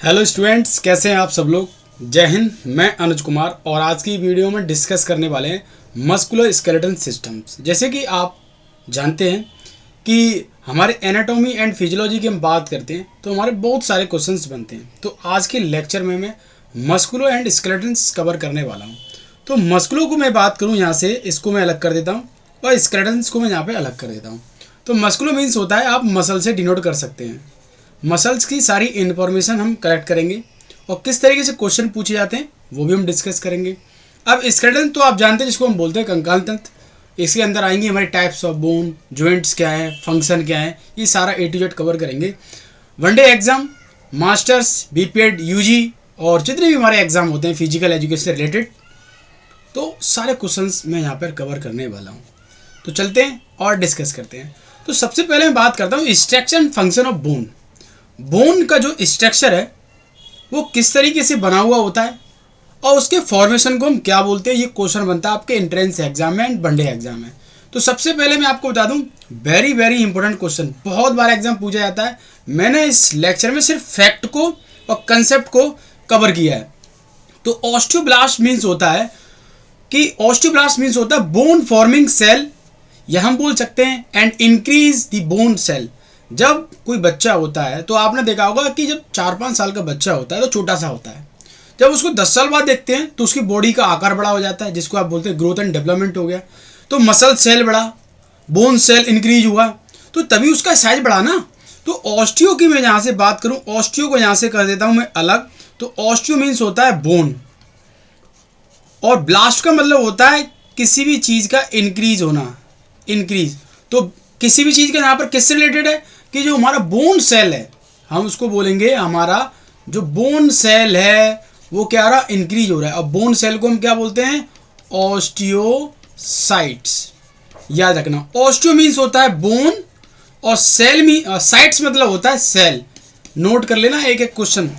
Hello students, कैसे हैं आप सब लोग। जय हिंद। मैं अनुज कुमार और आज की वीडियो में डिस्कस करने वाले हैं मस्कुलर स्केलेटन सिस्टम्स। जैसे कि आप जानते हैं कि हमारे एनाटॉमी एंड फिजियोलॉजी की हम बात करते हैं तो हमारे बहुत सारे क्वेश्चंस बनते हैं। तो आज के लेक्चर में मैं मस्कुलर एंड स्केलेटन्स कवर करने वाला हूँ। तो मस्कुलर को मैं बात करूँ यहाँ से, इसको मैं अलग कर देता हूँ और स्केलेटन्स को मैं यहाँ पर अलग कर देता हूँ। तो मस्कुलर मीन्स होता है, आप मसल से डिनोट कर सकते हैं। मसल्स की सारी इन्फॉर्मेशन हम कलेक्ट करेंगे और किस तरीके से क्वेश्चन पूछे जाते हैं वो भी हम डिस्कस करेंगे। अब स्केलेटन तो आप जानते हैं, जिसको हम बोलते हैं कंकाल तंत्र। इसके अंदर आएंगी हमारी टाइप्स ऑफ बोन, जॉइंट्स क्या है, फंक्शन क्या है, ये सारा ए टू जेड कवर करेंगे। वनडे एग्जाम, मास्टर्स, बीपीएड, यूजी और जितने भी हमारे एग्जाम होते हैं फिजिकल एजुकेशन से रिलेटेड, तो सारे क्वेश्चंस मैं यहाँ पर कवर करने वाला हूँ। तो चलते हैं और डिस्कस करते हैं। तो सबसे पहले मैं बात करता हूँ structure and function of bone. Bone का जो स्ट्रक्चर है वो किस तरीके से बना हुआ होता है और उसके फॉर्मेशन को हम क्या बोलते हैं, ये क्वेश्चन बनता है आपके एंट्रेंस एग्जाम में एंड वनडे एग्जाम में। तो सबसे पहले मैं आपको बता दूं, वेरी वेरी इंपॉर्टेंट क्वेश्चन, बहुत बार एग्जाम पूछा जाता है। मैंने इस लेक्चर में सिर्फ फैक्ट को और कंसेप्ट को कवर किया है। तो ऑस्टियोब्लास्ट मीन्स होता है बोन फॉर्मिंग सेल, या हम बोल सकते हैं and increase the bone cell. जब कोई बच्चा होता है तो आपने देखा होगा कि जब 4-5 साल का बच्चा होता है तो छोटा सा होता है। जब उसको 10 साल बाद देखते हैं तो उसकी बॉडी का आकार बड़ा हो जाता है, जिसको आप बोलते हैं ग्रोथ एंड डेवलपमेंट हो गया। तो मसल सेल बढ़ा, बोन सेल इंक्रीज हुआ, तो तभी उसका साइज बढ़ा ना। तो ऑस्टियो की मैं यहाँ से बात करूँ, ऑस्टियो को यहाँ से कर देता हूँ मैं अलग। तो ऑस्टियो मीन्स होता है बोन, और ब्लास्ट का मतलब होता है किसी भी चीज़ का इंक्रीज होना, इंक्रीज। तो किसी भी चीज़ का यहाँ पर किससे रिलेटेड है कि जो हमारा बोन सेल है, हम उसको बोलेंगे हमारा जो बोन सेल है वो क्या रहा, इंक्रीज हो रहा है। और बोन सेल को हम क्या बोलते हैं, ऑस्टियोसाइट्स। याद रखना, ऑस्टियो मीन्स होता है बोन और सेल में साइट्स मतलब होता है सेल। नोट कर लेना, एक एक क्वेश्चन,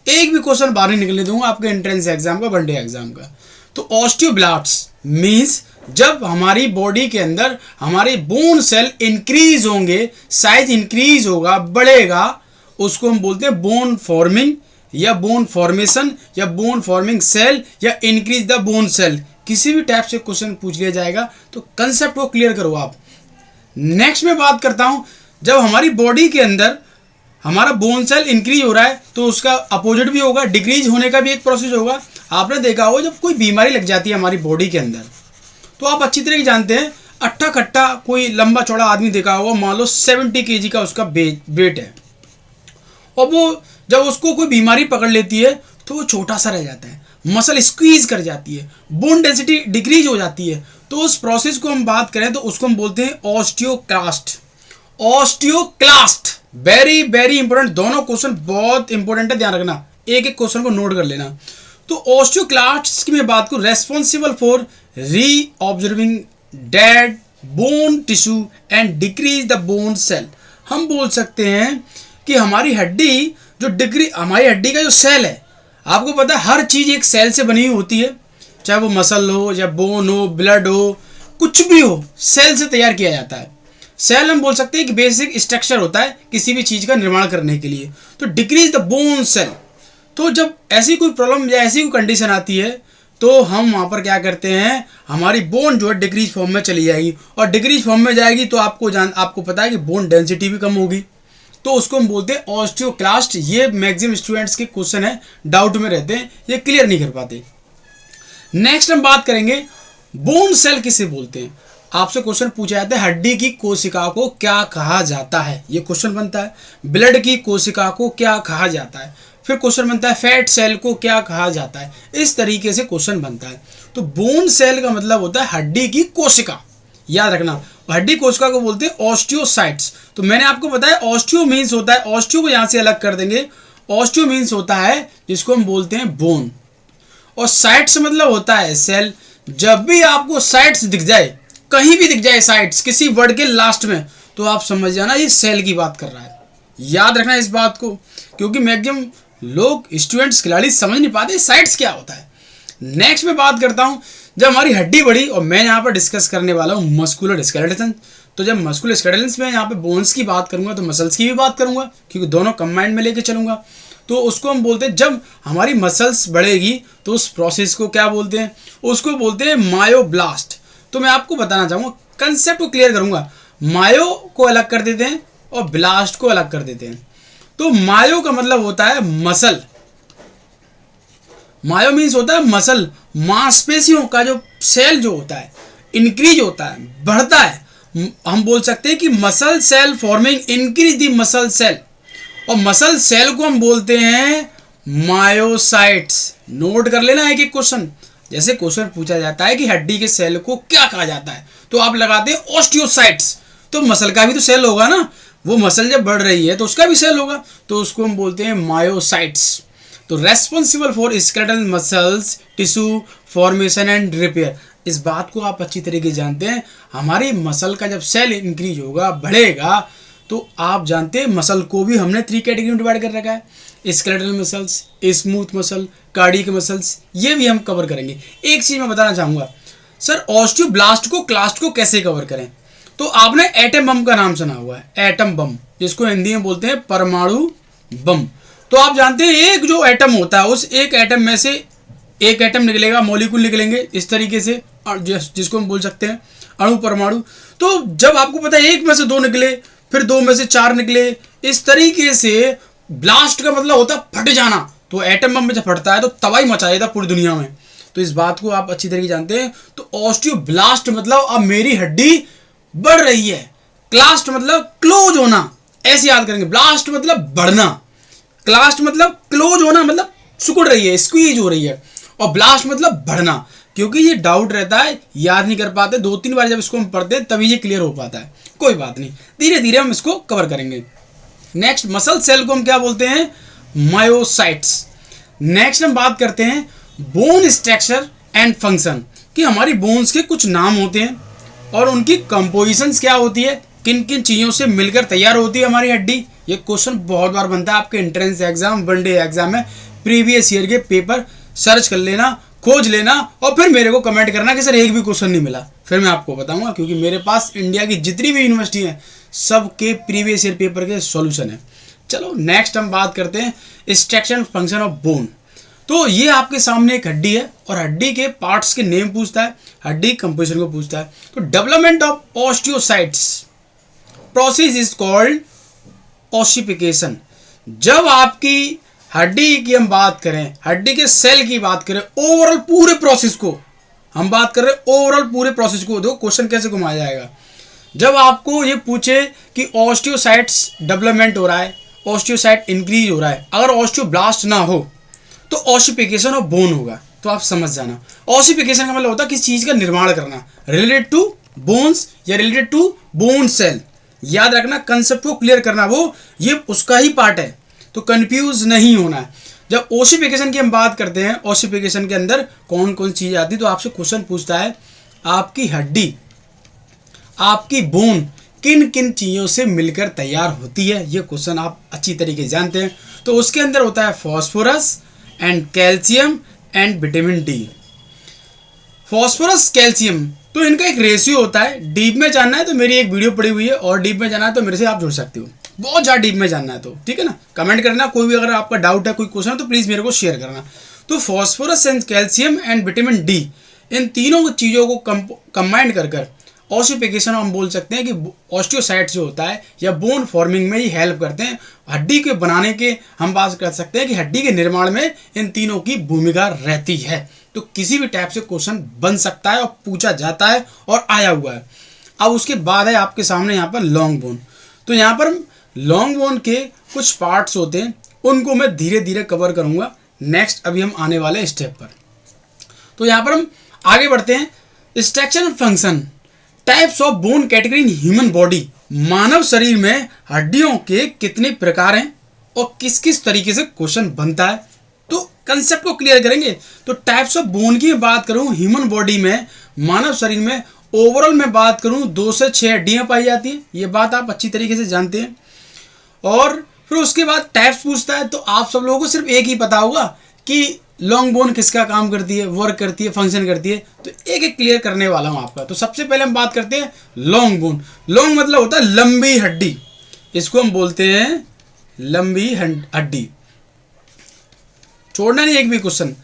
एक भी क्वेश्चन बाहर नहीं निकलने दूंगा आपके एंट्रेंस एग्जाम का, वनडे एग्जाम का। तो ऑस्टियोब्लास्ट मीन्स जब हमारी बॉडी के अंदर हमारे बोन सेल इंक्रीज होंगे, साइज इंक्रीज होगा, बढ़ेगा, उसको हम बोलते हैं बोन फॉर्मिंग या बोन फॉर्मेशन या बोन फॉर्मिंग सेल या इंक्रीज द बोन सेल। किसी भी टाइप से क्वेश्चन पूछ लिया जाएगा तो कंसेप्ट को क्लियर करो आप। नेक्स्ट में बात करता हूं, जब हमारी बॉडी के अंदर हमारा बोन सेल इंक्रीज हो रहा है तो उसका अपोजिट भी होगा, डिक्रीज होने का भी एक प्रोसेस होगा। आपने देखा होगा जब कोई बीमारी लग जाती है हमारी बॉडी के अंदर, तो आप अच्छी तरह जानते हैं, अट्ठा कट्टा कोई लंबा चौड़ा आदमी देखा होगा, मान लो 70 kg का उसका वेट है, और वो जब उसको कोई बीमारी पकड़ लेती है तो वो छोटा सा रह जाता है, मसल स्क्वीज कर जाती है, बोन डेंसिटी डिक्रीज हो जाती है। तो उस प्रोसेस को हम बात करें तो उसको हम बोलते हैं osteoclast. Osteoclast very very important, दोनों क्वेश्चन बहुत इंपॉर्टेंट है, ध्यान रखना, एक एक क्वेश्चन को नोट कर लेना। तो ऑस्टियोक्लास्ट की मैं बात करूं, responsible for reabsorbing dead bone tissue and decrease the bone cell. हम बोल सकते हैं कि हमारी हड्डी हमारी हड्डी का जो सेल है, आपको पता है हर चीज़ एक सेल से बनी हुई होती है, चाहे वो मसल हो या बोन हो, ब्लड हो, कुछ भी हो, सेल से तैयार किया जाता है। सेल हम बोल सकते हैं कि बेसिक स्ट्रक्चर होता है किसी भी चीज़ का निर्माण करने के लिए। तो डिक्रीज द बोन सेल, तो जब ऐसी कोई प्रॉब्लम या ऐसी कोई कंडीशन आती है तो हम वहाँ पर क्या करते हैं, हमारी बोन जो है डिक्रीज फॉर्म में चली जाएगी, और डिक्रीज फॉर्म में जाएगी तो आपको पता है कि बोन डेंसिटी भी कम होगी, तो उसको हम बोलते हैं ऑस्टियोक्लास्ट। ये मैक्सिमम स्टूडेंट्स के क्वेश्चन है, डाउट में रहते हैं, ये क्लियर नहीं कर पाते। नेक्स्ट हम बात करेंगे बोन सेल किसे बोलते हैं। आपसे क्वेश्चन पूछा जाता है हड्डी की कोशिका को क्या कहा जाता है, ये क्वेश्चन बनता है। ब्लड की कोशिका को क्या कहा जाता है, फिर क्वेश्चन बनता है फैट सेल को क्या कहा जाता है, इस तरीके से क्वेश्चन बनता है। तो बोन सेल का मतलब होता है हड्डी की कोशिका, याद रखना, हड्डी कोशिका को बोलते हैं ऑस्टियोसाइट्स। तो मैंने आपको बताया ऑस्टियो मीन्स होता है, ऑस्टियो को यहाँ से अलग कर देंगे, ऑस्टियो मीन्स होता है जिसको हम बोलते हैं बोन, और साइट्स मतलब होता है सेल। जब भी आपको साइट्स दिख जाए, कहीं भी दिख जाए साइट्स किसी वर्ड के लास्ट में, तो आप समझ जाना ये सेल की बात कर रहा है। याद रखना इस बात को, क्योंकि मैक्सिमम लोग स्टूडेंट्स खिलाड़ी समझ नहीं पाते साइट्स क्या होता है। नेक्स्ट में बात करता हूं, जब हमारी हड्डी बढ़ी, और मैं यहाँ पर डिस्कस करने वाला हूँ मस्कुलर स्केलेटन। तो जब मस्कुलर स्केलेटन में यहाँ पे बोन्स की बात करूंगा तो मसल्स की भी बात करूंगा, क्योंकि दोनों कंबाइंड में लेके चलूंगा। तो उसको हम बोलते हैं, जब हमारी मसल्स बढ़ेगी तो उस प्रोसेस को क्या बोलते हैं, उसको बोलते हैं मायोब्लास्ट। तो मैं आपको बताना चाहूँगा, कंसेप्ट को क्लियर करूँगा। मायो को अलग कर देते हैं और ब्लास्ट को अलग कर देते हैं। तो मायो का मतलब होता है मसल, मायो मीन्स होता है मसल, मांसपेशियों का जो सेल जो होता है इंक्रीज होता है, बढ़ता है। हम बोल सकते हैं कि muscle cell forming increase the muscle cell, और मसल सेल को हम बोलते हैं मायोसाइट्स। नोट कर लेना एक एक क्वेश्चन। जैसे क्वेश्चन पूछा जाता है कि हड्डी के सेल को क्या कहा जाता है, तो आप लगाते हैं ऑस्टियोसाइट्स। तो मसल का भी तो सेल होगा ना, वो मसल जब बढ़ रही है तो उसका भी सेल होगा, तो उसको हम बोलते हैं मायोसाइट्स। तो responsible for skeletal muscles tissue formation and repair. इस बात को आप अच्छी तरीके से जानते हैं, हमारी मसल का जब सेल इंक्रीज होगा, बढ़ेगा, तो आप जानते हैं मसल को भी हमने 3 कैटेगरी में डिवाइड कर रखा है, skeletal muscles, smooth muscle, cardiac muscles, ये भी हम कवर करेंगे। एक चीज़ मैं बताना चाहूँगा सर, ऑस्टियोब्लास्ट को क्लास्ट को कैसे कवर करें। तो आपने एटम बम का नाम सुना हुआ है, एटम बम, जिसको हिंदी में बोलते हैं परमाणु बम। तो आप जानते हैं एक जो एटम होता है, उस एक एटम में से एक एटम निकलेगा, मॉलिक्यूल निकलेंगे इस तरीके से, जिसको हम बोल सकते हैं अणु परमाणु। तो जब आपको पता है 1 में से 2 निकले, फिर 2 में से 4 निकले, इस तरीके से ब्लास्ट का मतलब होता है फट जाना। तो एटम बम में जब फटता है तो तबाही मचा देता पूरी दुनिया में। तो इस बात को आप अच्छी तरीके जानते हैं। तो ऑस्टियोब्लास्ट मतलब अब मेरी हड्डी बढ़ रही है, क्लास्ट मतलब क्लोज होना, ऐसे याद करेंगे। ब्लास्ट मतलब बढ़ना, क्लास्ट मतलब क्लोज होना, मतलब सिकुड़ रही है, स्क्वीज हो रही है, और ब्लास्ट मतलब बढ़ना। क्योंकि ये डाउट रहता है, याद नहीं कर पाते, 2-3 बार जब इसको हम पढ़ते हैं तभी ये क्लियर हो पाता है। कोई बात नहीं, धीरे धीरे हम इसको कवर करेंगे। नेक्स्ट, मसल सेल को हम क्या बोलते हैं, मायोसाइट्स। नेक्स्ट हम बात करते हैं बोन स्ट्रक्चर एंड फंक्शन, कि हमारी बोन्स के कुछ नाम होते हैं और उनकी कंपोजिशंस क्या होती है, किन किन चीज़ों से मिलकर तैयार होती है हमारी हड्डी। ये क्वेश्चन बहुत बार बनता है आपके एंट्रेंस एग्जाम, वनडे एग्जाम में। प्रीवियस ईयर के पेपर सर्च कर लेना, खोज लेना, और फिर मेरे को कमेंट करना कि सर एक भी क्वेश्चन नहीं मिला, फिर मैं आपको बताऊंगा। क्योंकि मेरे पास इंडिया की जितनी भी यूनिवर्सिटी हैं सबके प्रीवियस ईयर पेपर के सॉल्यूशन है। चलो नेक्स्ट हम बात करते हैं स्ट्रक्चर फंक्शन ऑफ बोन। तो ये आपके सामने एक हड्डी है और हड्डी के पार्ट्स के नेम पूछता है, हड्डी कंपोजिशन को पूछता है। तो development of osteocytes process is called ossification. जब आपकी हड्डी की हम बात करें, हड्डी के सेल की बात करें, ओवरऑल पूरे प्रोसेस को हम बात कर रहे हैं, ओवरऑल पूरे प्रोसेस को। देखो क्वेश्चन कैसे घुमाया जाएगा। जब आपको ये पूछे कि ऑस्टियोसाइट्स डेवलपमेंट हो रहा है, ऑस्टियोसाइट इंक्रीज हो रहा है, अगर ऑस्टियोब्लास्ट ना हो तो ऑसिफिकेशन ऑफ बोन होगा। तो आप समझ जाना, ऑसिफिकेशन का मतलब होता है किसी चीज़ का निर्माण करना, रिलेटेड टू बोन्स या रिलेटेड टू बोन सेल। याद रखना, कंसेप्ट को क्लियर करना, वो ये उसका ही पार्ट है, तो कंफ्यूज नहीं होना है। जब ऑसिफिकेशन की हम बात करते हैं, ऑसिफिकेशन के अंदर कौन कौन चीज़ आती है, तो आपसे क्वेश्चन पूछता है आपकी हड्डी, आपकी बोन किन किन चीज़ों से मिलकर तैयार होती है। ये क्वेश्चन आप अच्छी तरीके से जानते हैं। तो उसके अंदर होता है phosphorus and calcium and vitamin D. Phosphorus calcium, तो इनका एक रेशियो होता है। डीप में जानना है तो मेरी एक वीडियो पड़ी हुई है, और डीप में जानना है तो मेरे से आप जुड़ सकते हो। बहुत ज़्यादा डीप में जानना है तो ठीक है ना, कमेंट करना। कोई भी अगर आपका डाउट है, कोई क्वेश्चन है, तो प्लीज़ मेरे को शेयर करना। तो phosphorus and calcium and vitamin D, इन तीनों चीज़ों को कंबाइंड कर ऑसिफिकेशन हम बोल सकते हैं कि ऑस्टियोसाइट जो होता है या बोन फॉर्मिंग में ही हेल्प करते हैं। हड्डी के बनाने के हम बात कर सकते हैं कि हड्डी के निर्माण में इन तीनों की भूमिका रहती है। तो किसी भी टाइप से क्वेश्चन बन सकता है और पूछा जाता है और आया हुआ है। अब उसके बाद है आपके सामने यहाँ पर लॉन्ग बोन। तो यहाँ पर लॉन्ग बोन के कुछ पार्ट्स होते हैं, उनको मैं धीरे धीरे कवर करूँगा नेक्स्ट, अभी हम आने वाले स्टेप पर। तो यहाँ पर हम आगे बढ़ते हैं। Structure and function, types of bone category in human body. मानव शरीर में हड्डियों के कितने प्रकार हैं और किस किस तरीके से क्वेश्चन बनता है, तो कंसेप्ट को क्लियर करेंगे। तो टाइप्स ऑफ बोन की बात करूं, ह्यूमन बॉडी में, मानव शरीर में ओवरऑल में बात करूं 2 से 6 हड्डियां पाई जाती हैं। ये बात आप अच्छी तरीके से जानते हैं। और फिर उसके बाद टाइप्स पूछता है, तो आप सब लोगों को सिर्फ एक ही पता होगा कि लॉन्ग बोन किसका काम करती है, वर्क करती है, फंक्शन करती है। तो एक एक क्लियर करने वाला हूँ आपका। तो सबसे पहले हम बात करते हैं लॉन्ग बोन। लॉन्ग मतलब होता है लंबी हड्डी, इसको हम बोलते हैं लंबी हड्डी। छोड़ना नहीं एक भी क्वेश्चन।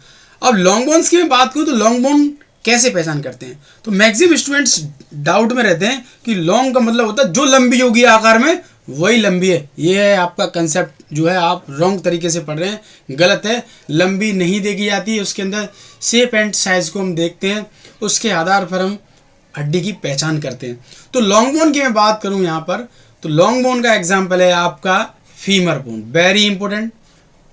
अब लॉन्ग बोन्स की मैं बात करूँ तो लॉन्ग बोन कैसे पहचान करते हैं, तो मैक्सिमम स्टूडेंट्स डाउट में रहते हैं कि लॉन्ग का मतलब होता है जो लंबी होगी आकार में वही लंबी है। ये है आपका कंसेप्ट जो है आप रॉन्ग तरीके से पढ़ रहे हैं, गलत है। लंबी नहीं देखी जाती है, उसके अंदर शेप एंड साइज को हम देखते हैं, उसके आधार पर हम हड्डी की पहचान करते हैं। तो लॉन्ग बोन की मैं बात करूं यहाँ पर, तो लॉन्ग बोन का एग्जाम्पल है आपका femur bone, very important.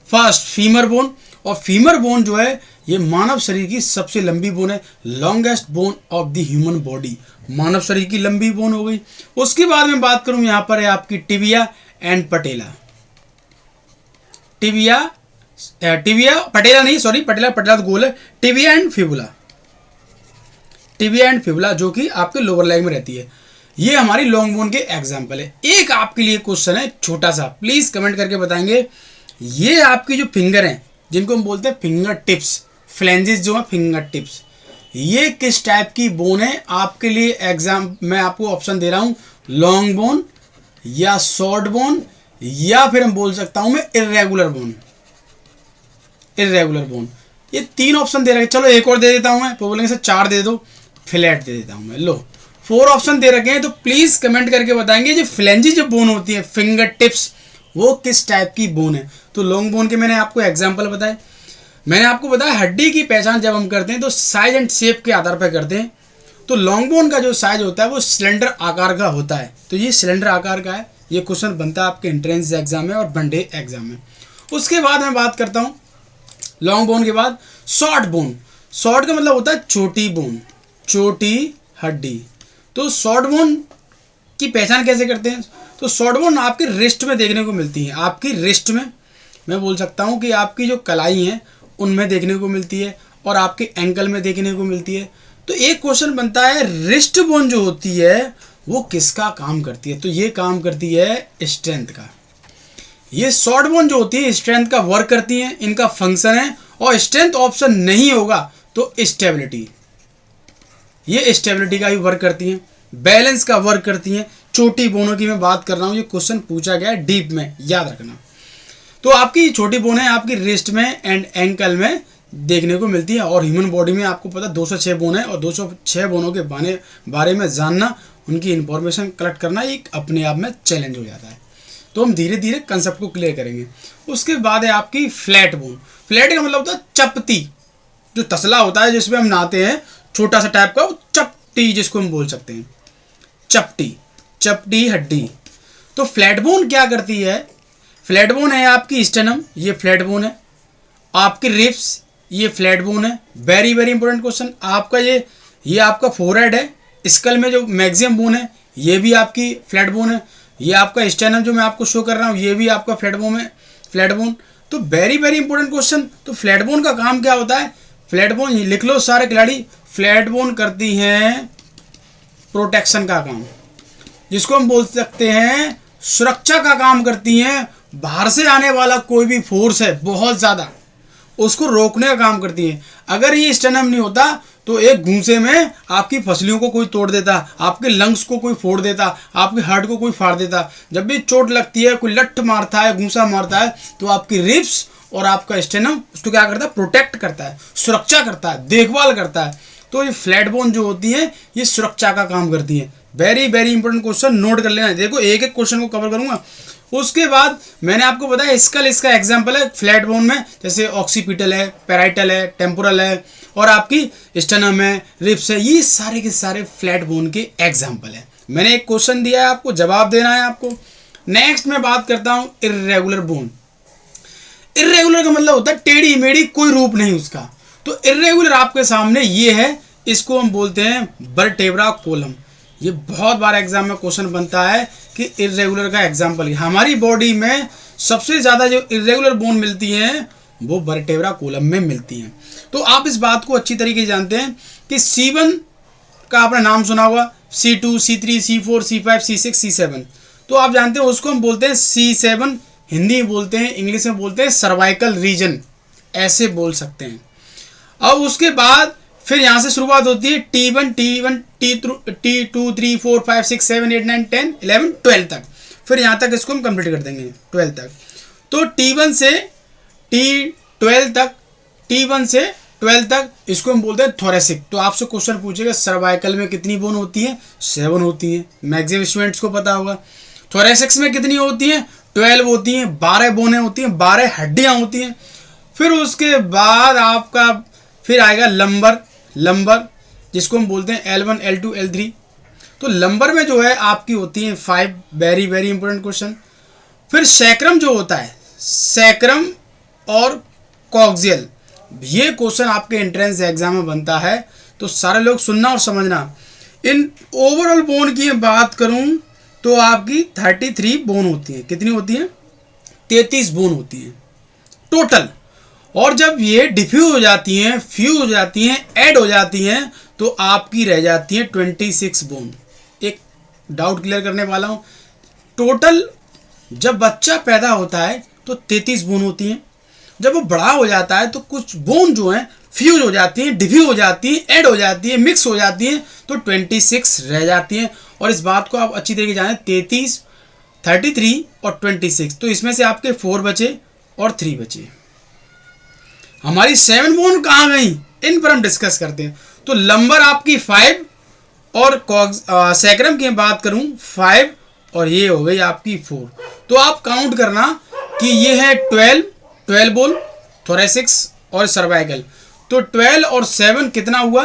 First femur bone, और फीमर बोन जो है ये मानव शरीर की सबसे लंबी बोन है, longest bone of the human body, मानव शरीर की लंबी बोन हो गई। उसके बाद में बात करूं यहाँ पर है आपकी टिबिया एंड पटेला। टिबिया पटेला नहीं, सॉरी पटेला तो गोल है। Tibia and fibula, tibia and fibula जो कि आपके लोअर लेग में रहती है, ये हमारी लॉन्ग बोन के एग्जाम्पल है। एक आपके लिए क्वेश्चन है छोटा सा, प्लीज कमेंट करके बताएंगे, ये आपकी जो फिंगर हैं जिनको हम बोलते हैं फिंगर टिप्स, फ्लेंजेस जो है फिंगर टिप्स, ये किस टाइप की बोन है? आपके लिए एग्जाम मैं आपको ऑप्शन दे रहा हूं, लॉन्ग बोन या शॉर्ट बोन, या फिर हम बोल सकता हूं मैं इर्रेगुलर बोन। इर्रेगुलर बोन, ये तीन ऑप्शन दे रखे। चलो एक और दे देता हूं मैं, तो बोलेंगे सर 4 दे दो, फ्लैट दे देता हूं मैं। लो 4 ऑप्शन दे रखे हैं, तो प्लीज कमेंट करके बताएंगे जो फ्लेंजी जो बोन होती है फिंगर टिप्स वो किस टाइप की बोन है। तो लॉन्ग बोन के मैंने आपको एग्जाम्पल बताए। मैंने आपको बताया हड्डी की पहचान जब हम करते हैं तो साइज एंड शेप के आधार पर करते हैं। तो लॉन्ग बोन का जो साइज होता है वो सिलेंडर आकार का होता है, तो ये सिलेंडर आकार का है। ये क्वेश्चन बनता है आपके एंट्रेंस एग्जाम में और वनडे एग्जाम में। उसके बाद मैं बात करता हूँ लॉन्ग बोन के बाद शॉर्ट बोन। शॉर्ट का मतलब होता है छोटी बोन, छोटी हड्डी। तो शॉर्ट बोन की पहचान कैसे करते हैं? तो शॉर्ट बोन आपके रिस्ट में देखने को मिलती है, आपकी रिस्ट में, मैं बोल सकता हूँ कि आपकी जो कलाई है उनमें देखने को मिलती है और आपके एंकल में देखने को मिलती है। तो एक क्वेश्चन बनता है रिस्ट बोन जो होती है वो किसका काम करती है? तो ये काम करती है स्ट्रेंथ का। ये शॉर्ट बोन जो होती है स्ट्रेंथ का वर्क करती है, इनका फंक्शन है। और स्ट्रेंथ ऑप्शन नहीं होगा तो स्टेबिलिटी, ये स्टेबिलिटी का भी वर्क करती है, बैलेंस का वर्क करती है। छोटी बोनों की मैं बात कर रहा हूँ, ये क्वेश्चन पूछा गया है डीप में, याद रखना। तो आपकी छोटी बोनें आपकी रिस्ट में एंड एंकल में देखने को मिलती है। और ह्यूमन बॉडी में आपको पता 206 बोन है, और 206 बोनों के बारे में जानना, उनकी इंफॉर्मेशन कलेक्ट करना एक अपने आप में चैलेंज हो जाता है। तो हम धीरे धीरे कंसेप्ट को क्लियर करेंगे। उसके बाद है आपकी फ्लैट बोन। फ्लैट का मतलब होता है चपटी, जो तसला होता है जिसमें हम नहाते हैं, छोटा सा टाइप का, चपटी जिसको हम बोल सकते हैं, चपटी, चपटी हड्डी। तो फ्लैट बोन क्या करती है? फ्लैट बोन है आपकी स्टेनम, ये फ्लैट बोन है। आपकी रिब्स, ये फ्लैट बोन है। Very very important question. आपका ये आपका फोरहेड है, स्कल में जो मैक्सिमम बोन है ये भी आपकी फ्लैट बोन है। ये आपका स्टेनम जो मैं आपको शो कर रहा हूँ ये भी आपका फ्लैट बोन है, फ्लैट बोन। तो वेरी वेरी इंपॉर्टेंट क्वेश्चन। तो फ्लैट बोन का काम क्या होता है? फ्लैट बोन लिख लो सारे खिलाड़ी, फ्लैट बोन करती हैं प्रोटेक्शन का काम, जिसको हम बोल सकते हैं सुरक्षा का काम करती हैं। बाहर से आने वाला कोई भी फोर्स है बहुत ज़्यादा, उसको रोकने का काम करती है। अगर ये स्टेनम नहीं होता तो एक घूंसे में आपकी फसलियों को कोई तोड़ देता, आपके लंग्स को कोई फोड़ देता, आपके हार्ट को कोई फाड़ देता। जब भी चोट लगती है, कोई लठ मारता है, घूंसा मारता है, तो आपकी रिब्स और आपका स्टेनम उसको क्या करता है? प्रोटेक्ट करता है, सुरक्षा करता है, देखभाल करता है। तो ये फ्लैट बोन जो होती है ये सुरक्षा का काम करती है। Very very important question, note कर लेना। देखो एक एक क्वेश्चन को कवर करूंगा। उसके बाद मैंने आपको बताया स्कल, इसका एग्जांपल है फ्लैट बोन में, जैसे ऑक्सीपिटल है, पैराइटल है, टेम्पोरल है, और आपकी स्टेनम है, रिब्स है, ये सारे के सारे फ्लैट बोन के एग्जांपल है। मैंने एक क्वेश्चन दिया है आपको, जवाब देना है आपको। नेक्स्ट मैं बात करता हूँ इर्रेगुलर बोन। इर्रेगुलर का मतलब होता है टेढ़ी मेढ़ी, कोई रूप नहीं उसका। तो इर्रेगुलर आपके सामने ये है, इसको हम बोलते हैं वर्टेब्रा कोलम। ये बहुत बार एग्जाम में क्वेश्चन बनता है कि इर्रेगुलर का एग्जाम्पल। हमारी बॉडी में सबसे ज़्यादा जो इर्रेगुलर बोन मिलती हैं वो वर्टेब्रा कोलम में मिलती हैं। तो आप इस बात को अच्छी तरीके से जानते हैं कि C1 का आपने नाम सुना होगा, C2, C3, C4, C5, C6, C7। तो आप जानते हैं उसको हम बोलते हैं C7, हिंदी में बोलते हैं, इंग्लिश में बोलते हैं सर्वाइकल रीजन, ऐसे बोल सकते हैं। अब उसके बाद फिर यहाँ से शुरुआत होती है T1, T2, 3, 4, 5, 6, 7, 8, 9, 10, 11, 12 तक। फिर यहाँ तक इसको हम कंप्लीट कर देंगे 12 तक। तो T1 से 12 तक, T1 से 12 तक, इसको हम बोलते हैं थोरेसिक। तो आपसे क्वेश्चन पूछेगा सर्वाइकल में कितनी बोन होती है? 7 होती है, मैक्सिमम स्टूडेंट्स को पता होगा। थोरेसिक्स में कितनी होती है? 12 होती हैं, 12 बोनें होती हैं, 12 हड्डियां होती हैं। फिर उसके बाद आपका फिर आएगा लंबर जिसको हम बोलते हैं L1, L2, L3। तो लंबर में जो है आपकी होती है 5, वेरी वेरी इंपॉर्टेंट क्वेश्चन। फिर सैक्रम जो होता है, सैक्रम और कॉक्सियल, ये क्वेश्चन आपके एंट्रेंस एग्जाम में बनता है। तो सारे लोग सुनना और समझना। इन ओवरऑल बोन की बात करूं तो आपकी 33 बोन होती है। कितनी होती है? 33 बोन होती है टोटल। और जब ये डिफ्यूज हो जाती हैं, फ्यूज हो जाती हैं, ऐड हो जाती हैं, तो आपकी रह जाती है 26 बोन। एक डाउट क्लियर करने वाला हूं, टोटल जब बच्चा पैदा होता है तो 33 बोन होती हैं। जब वो बड़ा हो जाता है तो कुछ बोन जो है फ्यूज हो जाती हैं, डिफ्यूज हो जाती हैं, ऐड हो जाती है, मिक्स हो जाती हैं, तो 26 रह जाती हैं। और इस बात को आप अच्छी तरीके से जानें, 33, 33 और 26। तो इसमें से आपके 4 बचे और 3 बचे। हमारी 7 बोन कहाँ गई, इन पर हम डिस्कस करते हैं। तो लंबर आपकी 5 और सैक्रम की बात करूं 5 और ये हो गई आपकी 4। तो आप काउंट करना कि ये है 12 बोन थोरेसिक्स और सर्वाइकल। तो 12 और 7 कितना हुआ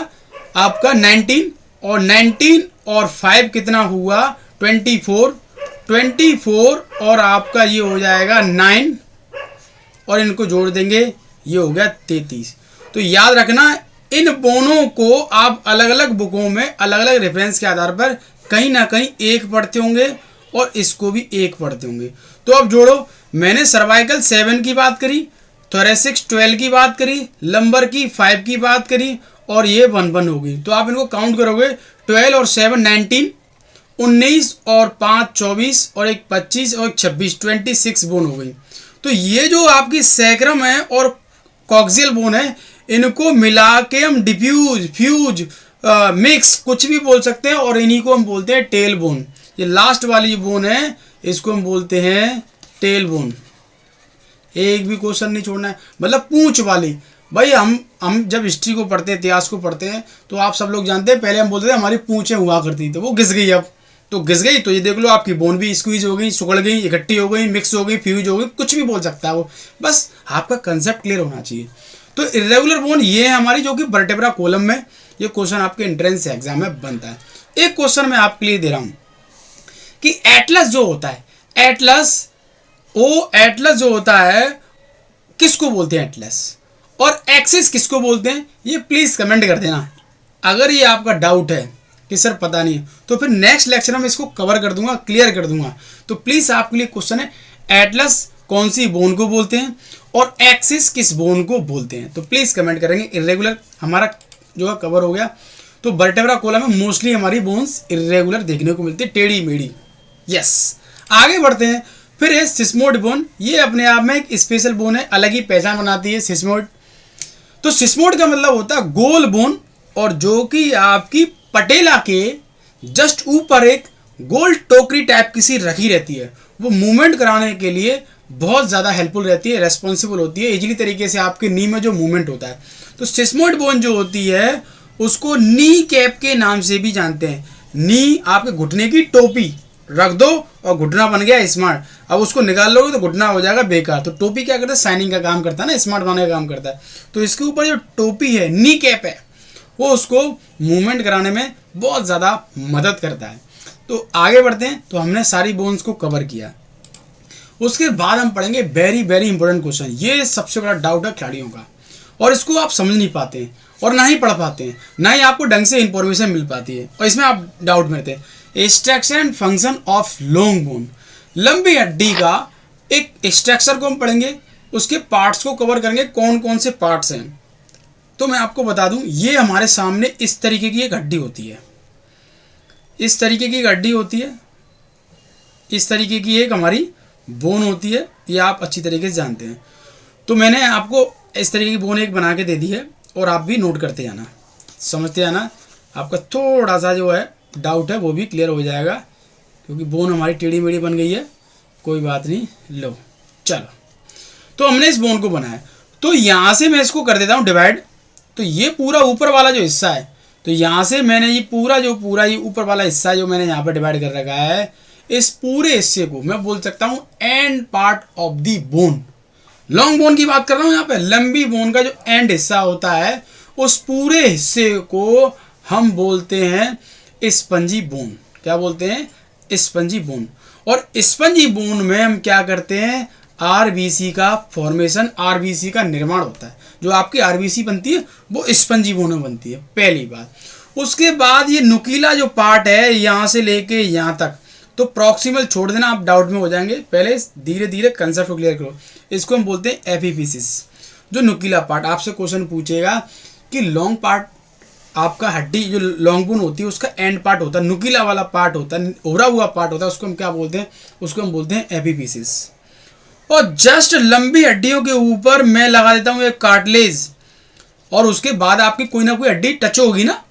आपका 19, और 19 और 5 कितना हुआ 24 और आपका ये हो जाएगा 9 और इनको जोड़ देंगे, ये हो गया 33। तो याद रखना, इन बोनों को आप अलग अलग बुकों में अलग अलग रेफरेंस के आधार पर कहीं ना कहीं एक पढ़ते होंगे और इसको भी एक पढ़ते होंगे। तो अब जोड़ो, मैंने सर्वाइकल 7 की बात करी, थोरेसिक्स 12 की बात करी, लंबर की 5 की बात करी, और ये 1 हो गई। तो आप इनको काउंट करोगे, 12 और 7 19, 19 और 5 24 और एक 25 और 26, 26 बोन हो गई। तो ये जो आपकी सैक्रम है और कॉक्सियल बोन है, इनको मिला के हम डिफ्यूज, फ्यूज, मिक्स कुछ भी बोल सकते हैं, और इन्हीं को हम बोलते हैं टेल बोन। ये लास्ट वाली बोन है, इसको हम बोलते हैं टेल बोन। एक भी क्वेश्चन नहीं छोड़ना है, मतलब पूंछ वाली। भाई हम जब हिस्ट्री को पढ़ते हैं, इतिहास को पढ़ते हैं, तो आप सब लोग जानते हैं, पहले हम बोलते थे हमारी पूंछें हुआ करती थी, वो घिस गई। अब तो घिस गई, तो ये देख लो आपकी बोन भी स्क्वीज हो गई, सुगड़ गई, इकट्ठी हो गई, मिक्स हो गई, फ्यूज हो गई, कुछ भी बोल सकता है वो, बस आपका कंसेप्ट क्लियर होना चाहिए। तो इर्रेगुलर बोन ये है हमारी, जो कि वर्टेब्रा कॉलम में ये क्वेश्चन आपके एंट्रेंस एग्जाम में बनता है। एक क्वेश्चन मैं आपके लिए दे रहा हूं कि एटलस जो होता है, एटलस जो होता है किसको बोलते हैं एटलस, और एक्सिस किसको बोलते हैं, ये प्लीज कमेंट कर देना। अगर ये आपका डाउट है कि सर पता नहीं है, तो फिर नेक्स्ट लेक्चर में इसको कवर कर दूंगा, क्लियर कर दूंगा। तो प्लीज आपके लिए क्वेश्चन है, एटलस कौन सी बोन को बोलते हैं और एक्सिस किस बोन को बोलते हैं, तो प्लीज कमेंट करेंगे। इर्रेगुलर हमारा जो है कवर हो गया। तो वर्टेब्रा कॉलम में मोस्टली हमारी बोन्स इर्रेगुलर देखने को मिलती है, टेढ़ी मेढ़ी। यस, आगे बढ़ते हैं। फिर है सिस्मोइड बोन, ये अपने आप में एक स्पेशल बोन है, अलग ही पहचान बनाती है सिस्मोइड। तो सिस्मोइड का मतलब होता है गोल बोन, और जो कि आपकी पटेला के जस्ट ऊपर एक गोल टोकरी टाइप की सी रखी रहती है। वो मूवमेंट कराने के लिए बहुत ज़्यादा हेल्पफुल रहती है, रेस्पॉन्सिबल होती है, इजीली तरीके से आपके नी में जो मूवमेंट होता है। तो सिस्मोइड बोन जो होती है उसको नी कैप के नाम से भी जानते हैं। नी आपके घुटने की टोपी रख दो और घुटना बन गया स्मार्ट। अब उसको निकाल लोगे तो घुटना हो जाएगा बेकार। तो टोपी क्या करता है, शाइनिंग का काम करता है ना, स्मार्ट बनाने का काम करता है। तो इसके ऊपर जो टोपी है, नी कैप है, वो उसको मूवमेंट कराने में बहुत ज़्यादा मदद करता है। तो आगे बढ़ते हैं। तो हमने सारी बोन्स को कवर किया। उसके बाद हम पढ़ेंगे वेरी वेरी इंपॉर्टेंट क्वेश्चन। ये सबसे बड़ा डाउट है खिलाड़ियों का, और इसको आप समझ नहीं पाते हैं और ना ही पढ़ पाते हैं, ना ही आपको ढंग से इंफॉर्मेशन मिल पाती है, और इसमें आप डाउट में रहते हैं। Structure and function of long bone, लंबी हड्डी का एक स्ट्रक्चर को हम पढ़ेंगे, उसके पार्ट्स को कवर करेंगे, कौन कौन से पार्ट्स हैं। तो मैं आपको बता दूं, ये हमारे सामने इस तरीके की एक हड्डी होती है, इस तरीके की एक हड्डी होती है, इस तरीके की एक हमारी बोन होती है, ये आप अच्छी तरीके से जानते हैं। तो मैंने आपको इस तरीके की बोन एक बना के दे दी है, और आप भी नोट करते जाना, समझते जाना। आपका थोड़ा सा जो है डाउट है वो भी क्लियर हो जाएगा, क्योंकि बोन हमारी टेढ़ी मेढ़ी बन गई है, कोई बात नहीं। लो चलो, तो हमने इस बोन को बनाया। तो यहाँ से मैं इसको कर देता हूँ डिवाइड। तो ये पूरा ऊपर वाला जो हिस्सा है, तो यहाँ से मैंने ये पूरा ये ऊपर वाला हिस्सा जो मैंने यहाँ पर डिवाइड कर रखा है, इस पूरे हिस्से को मैं बोल सकता हूँ and part of the bone. Long bone की बात कर रहा हूँ यहाँ पे, लंबी बोन का जो एंड हिस्सा होता है उस पूरे हिस्से को हम बोलते हैं स्पंजी बोन। क्या बोलते हैं? Spongy bone. और स्पंजी बोन में हम क्या करते हैं, आरबीसी का फॉर्मेशन, आरबीसी का निर्माण होता है। जो आपकी आरबीसी बनती है वो स्पंजी बोन में बनती है, पहली बात। उसके बाद ये नुकीला जो पार्ट है यहाँ से लेके यहाँ तक, तो प्रॉक्सिमल छोड़ देना, आप डाउट में हो जाएंगे, पहले धीरे धीरे कंसेप्ट को क्लियर करो। इसको हम बोलते हैं एपिफिसिस। जो नुकीला पार्ट, आपसे क्वेश्चन पूछेगा कि लॉन्ग पार्ट आपका हड्डी जो लॉन्ग बोन होती है उसका एंड पार्ट होता है, नुकीला वाला पार्ट होता है, उभरा हुआ पार्ट होता है, उसको हम क्या बोलते हैं? उसको हम बोलते हैं एपिफिसिस। और जस्ट लंबी हड्डियों के ऊपर मैं लगा देता हूँ एक कार्टिलेज, और उसके बाद आपकी कोई ना कोई हड्डी टच होगी ना,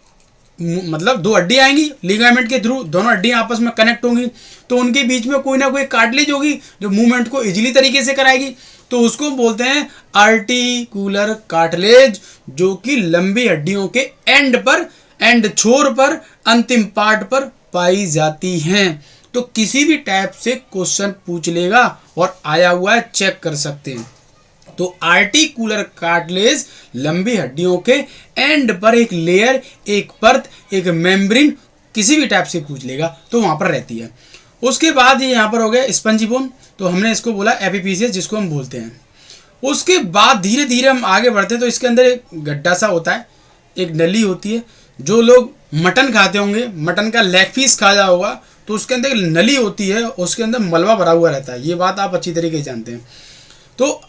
मतलब दो हड्डी आएंगी लिगामेंट के थ्रू, दोनों हड्डियां आपस में कनेक्ट होंगी, तो उनके बीच में कोई ना कोई कार्टिलेज होगी जो मूवमेंट को इजीली तरीके से कराएगी, तो उसको बोलते हैं आर्टिकुलर कार्टिलेज, जो कि लंबी हड्डियों के एंड पर, एंड छोर पर, अंतिम पार्ट पर पाई जाती हैं। तो किसी भी टाइप से क्वेश्चन पूछ लेगा और आया हुआ है, चेक कर सकते हैं। तो आर्टिकुलर कार्टिलेज लंबी हड्डियों के एंड पर एक लेयर, एक परत, एक मेम्ब्रेन, किसी भी टाइप से पूछ लेगा तो वहां पर रहती है। उसके बाद ये यहाँ पर हो गया स्पंजी बोन, तो हमने इसको बोला एपिफिसिस, जिसको हम बोलते हैं। उसके बाद धीरे धीरे हम आगे बढ़ते हैं, तो इसके अंदर एक गड्ढा सा होता है, एक नली होती है। जो लोग मटन खाते होंगे, मटन का लेग पीस खाया होगा, तो उसके अंदर एक नली होती है, उसके अंदर मलबा भरा हुआ रहता है, ये बात आप अच्छी तरीके से जानते हैं। तो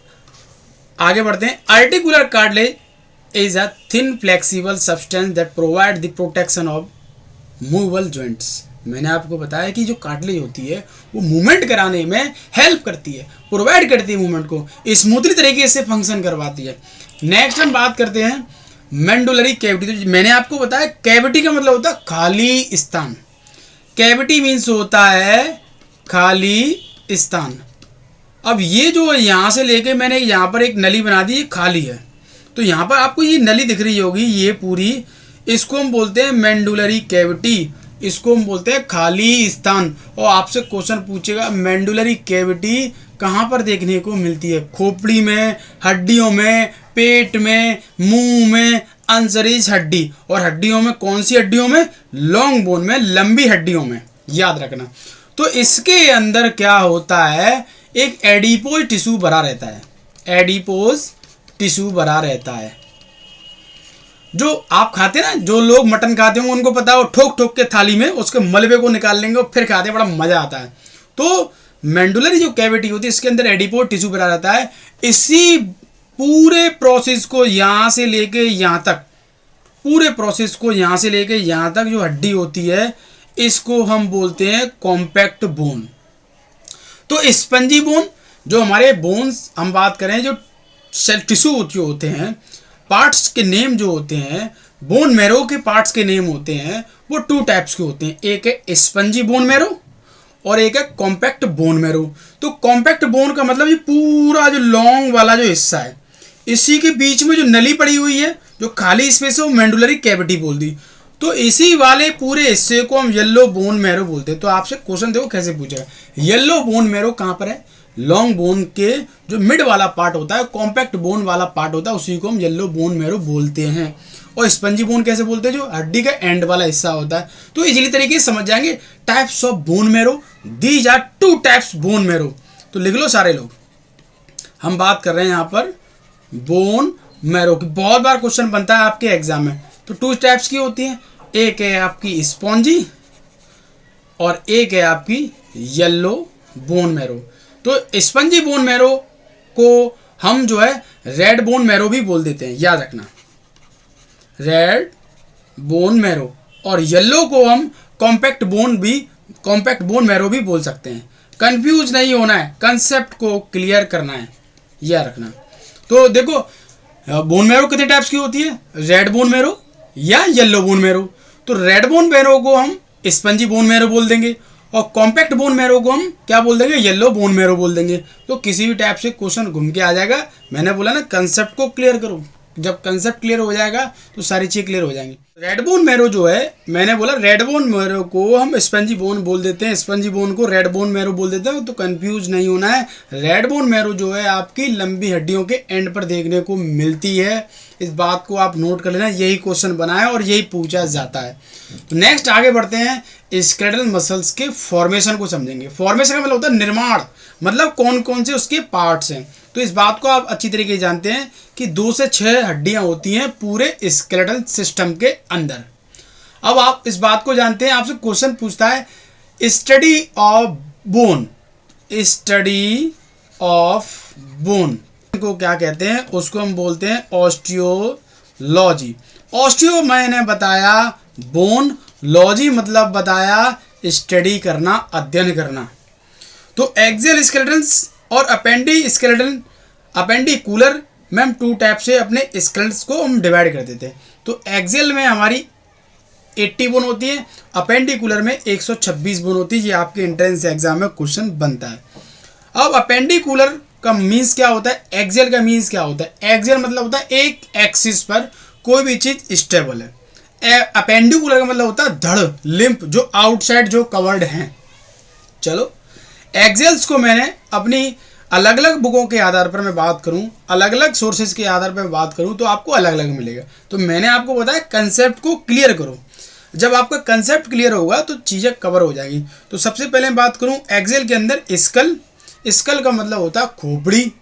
आगे बढ़ते हैं। Articular cartilage is a thin flexible substance that provide the protection of movable joints. मैंने आपको बताया कि जो कार्टिलेज होती है वो मूवमेंट कराने में हेल्प करती है, प्रोवाइड करती है मूवमेंट को, स्मूथली तरीके से फंक्शन करवाती है। नेक्स्ट हम बात करते हैं मेंडुलरी कैविटी। तो मैंने आपको बताया कैविटी का मतलब होता है खाली स्थान, कैविटी मीन्स होता है खाली स्थान। अब ये जो यहाँ से लेके मैंने यहाँ पर एक नली बना दी, ये खाली है, तो यहाँ पर आपको ये नली दिख रही होगी, ये पूरी, इसको हम बोलते हैं मेंडुलरी कैविटी, इसको हम बोलते हैं खाली स्थान। और आपसे क्वेश्चन पूछेगा मेंडुलरी कैविटी कहाँ पर देखने को मिलती है? खोपड़ी में, हड्डियों में, पेट में, मुंह में, अंसरीज हड्डी, और हड्डियों में कौन सी हड्डियों में? लॉन्ग बोन में, लंबी हड्डियों में, याद रखना। तो इसके अंदर क्या होता है, एक एडिपोज टिश्यू भरा रहता है, एडिपोज टिश्यू भरा रहता है। जो आप खाते हैं ना, जो लोग मटन खाते होंगे उनको पता हो, ठोक ठोक के थाली में उसके मलबे को निकाल लेंगे और फिर खाते हैं, बड़ा मजा आता है। तो मेंडुलरी जो कैविटी होती है इसके अंदर एडिपोज टिश्यू भरा रहता है। इसी पूरे प्रोसेस को यहाँ से लेके यहाँ तक, पूरे प्रोसेस को यहाँ से लेके यहाँ तक जो हड्डी होती है इसको हम बोलते हैं कॉम्पैक्ट बोन। तो स्पंजी बोन, जो हमारे बोन्स हम बात करें, जो सेल टिश्यू जो होते हैं, पार्ट्स के नेम जो होते हैं, बोन मैरो के पार्ट्स के नेम होते हैं, वो टू टाइप्स के होते हैं। एक है स्पंजी बोन मैरो और एक है कॉम्पैक्ट बोन मैरो। तो कॉम्पैक्ट बोन का मतलब ये पूरा जो लॉन्ग वाला जो हिस्सा है, इसी के बीच में जो नली पड़ी हुई है, जो खाली स्पेस है, वो मेंडुलरी कैविटी बोल दी। तो इसी वाले पूरे हिस्से को हम येलो बोन मैरो बोलते हैं। तो आपसे क्वेश्चन देखो कैसे पूछेगा, येलो बोन मैरो कहाँ पर है? लॉन्ग बोन के जो मिड वाला पार्ट होता है, कॉम्पैक्ट बोन वाला पार्ट होता है, उसी को हम येलो बोन मैरो बोलते हैं। और स्पंजी बोन कैसे बोलते हैं? जो हड्डी का एंड वाला हिस्सा होता है। तो इजीली तरीके से समझ जाएंगे types of bone marrow, these are two types bone marrow. तो लिख लो सारे लोग, हम बात कर रहे हैं यहाँ पर बोन मैरो की। बहुत बार क्वेश्चन बनता है आपके एग्जाम में। तो टू टाइप्स की होती है, एक है आपकी स्पॉन्जी और एक है आपकी येलो बोन मैरो। तो स्पंजी बोन मैरो को हम जो है रेड बोन मैरो भी बोल देते हैं, याद रखना, रेड बोन मैरो। और येलो को हम कॉम्पैक्ट बोन मैरो भी बोल सकते हैं। कंफ्यूज नहीं होना है, कंसेप्ट को क्लियर करना है, याद रखना। तो देखो बोन मैरो कितने टाइप्स की होती है, रेड बोन मैरो या येलो बोन मैरो। तो रेड बोन मैरो को हम स्पंजी बोन मैरो बोल देंगे और कॉम्पैक्ट बोन मैरो को हम क्या बोल देंगे, येलो बोन मैरो बोल देंगे। तो किसी भी टाइप से क्वेश्चन घूम के आ जाएगा। मैंने बोला ना कंसेप्ट को क्लियर करो, जब कंसेप्ट क्लियर हो जाएगा तो सारी चीज़ क्लियर हो जाएंगी। रेड बोन मैरो जो है, मैंने बोला रेड बोन मैरो को हम स्पंजी बोन बोल देते हैं, स्पंजी बोन को रेड बोन मैरो बोल देते हैं। तो कंफ्यूज नहीं होना है। रेड बोन मैरो जो है आपकी लंबी हड्डियों के एंड पर देखने को मिलती है। इस बात को आप नोट कर लेना, यही क्वेश्चन बना है और यही पूछा जाता है। तो नेक्स्ट आगे बढ़ते हैं, स्केलेटल मसल्स के फॉर्मेशन को समझेंगे। फॉर्मेशन का मतलब होता है निर्माण, मतलब कौन कौन से उसके पार्ट्स हैं। तो इस बात को आप अच्छी तरीके से जानते हैं कि 2 से 6 हड्डियां होती हैं पूरे स्केलेटल सिस्टम के अंदर। अब आप इस बात को जानते हैं, आपसे क्वेश्चन पूछता है study of bone, study of bone को क्या कहते हैं, उसको हम बोलते हैं ऑस्टियोलॉजी। ऑस्टियो मैंने बताया, बोन, लॉजी मतलब बताया स्टडी करना, अध्ययन करना। तो एक्सियल स्केलेटन्स और अपेंडी स्केलेटन, अपेंडिकुलर में हम 2 टाइप से अपने स्केलेटन्स को हम डिवाइड कर देते हैं। तो एक्सियल में हमारी 80 बोन होती है, अपेंडिकुलर में 126 बोन होती है। ये आपके एंट्रेंस एग्जाम में क्वेश्चन बनता है। अब अपेंडिकुलर का मीन्स क्या होता है, एक्सियल का मीन्स क्या होता है। एक्सियल मतलब होता है एक एक्सिस पर कोई भी चीज स्टेबल है। अपेंडिकुलर का मतलब होता है धड़, लिम्फ, जो आउटसाइड जो कवर्ड हैं। चलो एक्सियल्स को मैंने अपनी अलग अलग बुकों के आधार पर मैं बात करूं, अलग अलग सोर्सेज के आधार पर बात करूं तो आपको अलग अलग मिलेगा। तो मैंने आपको बताया कंसेप्ट को क्लियर करो। जब आपका कंसेप्ट क्लियर होगा तो चीज़ें कवर हो जाएगी। तो सबसे पहले मैं बात करूं एक्सियल के अंदर स्कल। स्कल का मतलब होता है खोपड़ी,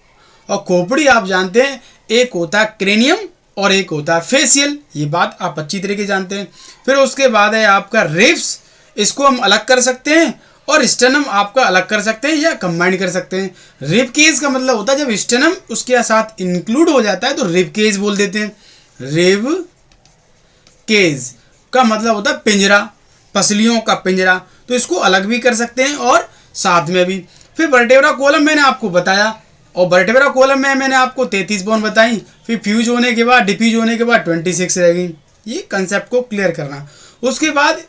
और खोपड़ी आप जानते हैं एक होता है क्रेनियम और एक होता है फेसियल। ये बात आप अच्छी तरीके जानते हैं। फिर उसके बाद है आपका रिब्स, इसको हम अलग कर सकते हैं, और स्टेनम आपका अलग कर सकते हैं या कंबाइन कर सकते हैं। रिब केज का मतलब होता है जब स्टेनम उसके साथ इंक्लूड हो जाता है तो रिब केज बोल देते हैं। रिब केज का मतलब होता है पिंजरा, पसलियों का पिंजरा। तो इसको अलग भी कर सकते हैं और साथ में भी। फिर वर्टेब्रा कॉलम मैंने आपको बताया, और वर्टेब्रा कॉलम में मैंने आपको 33 बोन बताई। फिर फ्यूज होने के बाद, डिफ्यूज होने के बाद 26 रहेगी। ये कंसेप्ट को क्लियर करना। उसके बाद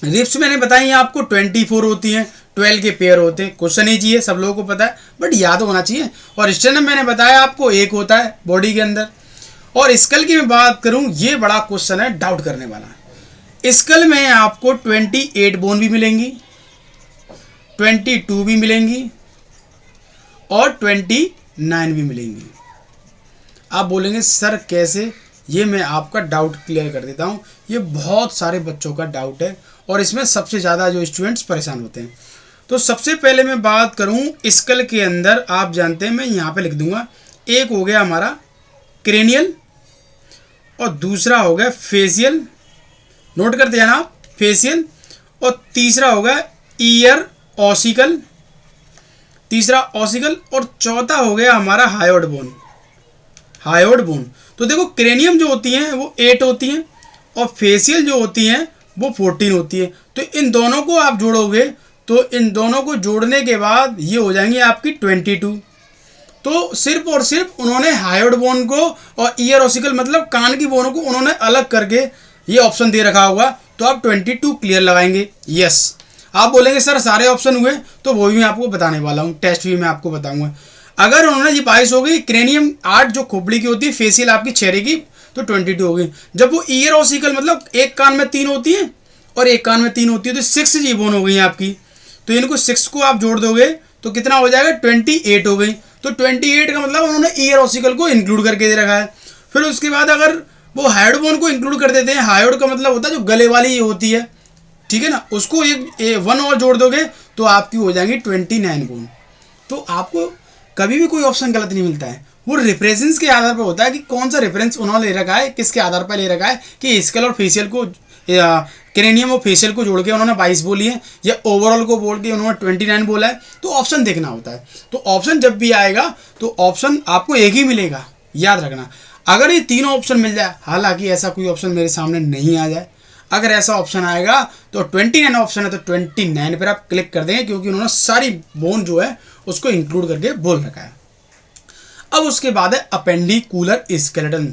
रिब्स मैंने बताई आपको 24 होती हैं, 12 के पेयर होते हैं। क्वेश्चन ही चाहिए, सब लोगों को पता है बट याद होना चाहिए। और स्टेनम मैंने बताया आपको एक होता है बॉडी के अंदर। और स्कल की मैं बात करूं, ये बड़ा क्वेश्चन है, डाउट करने वाला। स्कल में आपको 28 बोन भी मिलेंगी, 22 भी मिलेंगी और 29 भी मिलेंगी। आप बोलेंगे सर कैसे, ये मैं आपका डाउट क्लियर कर देता हूँ। ये बहुत सारे बच्चों का डाउट है और इसमें सबसे ज़्यादा जो स्टूडेंट्स परेशान होते हैं। तो सबसे पहले मैं बात करूँ स्कल के अंदर, आप जानते हैं मैं यहाँ पे लिख दूंगा, एक हो गया हमारा क्रेनियल और दूसरा हो गया फेसियल, नोट करते जाना आप, फेसियल। और तीसरा होगा ईयर ऑसिकल, तीसरा ऑसिकल। और चौथा हो गया हमारा हायोड बोन, हायोड बोन। तो देखो क्रेनियम जो होती हैं वो 8 होती हैं और फेसियल जो होती हैं वो 14 होती है। तो इन दोनों को आप जोड़ोगे तो इन दोनों को जोड़ने के बाद ये हो जाएंगी आपकी 22। तो सिर्फ और सिर्फ उन्होंने हायोड बोन को और ईयर ऑसिकल मतलब कान की बोनों को उन्होंने अलग करके ये ऑप्शन दे रखा होगा। तो आप 22 क्लियर लगाएंगे। यस, आप बोलेंगे सर सारे ऑप्शन हुए, तो वो भी मैं आपको बताने वाला हूँ, टेस्ट भी मैं आपको बताऊंगा। अगर उन्होंने ये 22 हो गई, क्रेनियम 8 जो खोपड़ी की होती है, फेसियल आपकी 6 रहेगी, तो 22 हो गई। जब वो ईयर ऑसिकल मतलब एक कान में 3 होती है और एक कान में 3 होती है, तो 6 जी बोन हो गई आपकी। तो इनको 6 को आप जोड़ दोगे तो कितना हो जाएगा, 28 हो गई। तो 28 का मतलब उन्होंने ईयर ऑसिकल को इंक्लूड करके दे रखा है। फिर उसके बाद अगर वो हायोड बोन को इंक्लूड कर देते हैं, हायोड का मतलब होता है जो गले वाली होती है, ठीक है ना, उसको एक 1 और जोड़ दोगे तो आपकी हो जाएंगी 29 बोन। तो आपको कभी भी कोई ऑप्शन गलत नहीं मिलता है, वो रेफरेंस के आधार पर होता है कि कौन सा रेफरेंस उन्होंने ले रखा है, किसके आधार पर ले रखा है कि स्कल और फेशियल को, क्रेनियम और फेशियल को जोड़ के उन्होंने 22 बोली है या ओवरऑल को बोल के उन्होंने 29 बोला है। तो ऑप्शन देखना होता है। तो ऑप्शन जब भी आएगा तो ऑप्शन आपको एक ही मिलेगा, याद रखना। अगर ये तीनों ऑप्शन मिल जाए, हालांकि ऐसा कोई ऑप्शन मेरे सामने नहीं आ जाए, अगर ऐसा ऑप्शन आएगा तो 29 ऑप्शन है तो 29 पर आप क्लिक कर देंगे, क्योंकि उन्होंने सारी बोन जो है उसको इंक्लूड करके बोल रखा है। अब उसके बाद है अपेंडिकुलर स्केलेटन।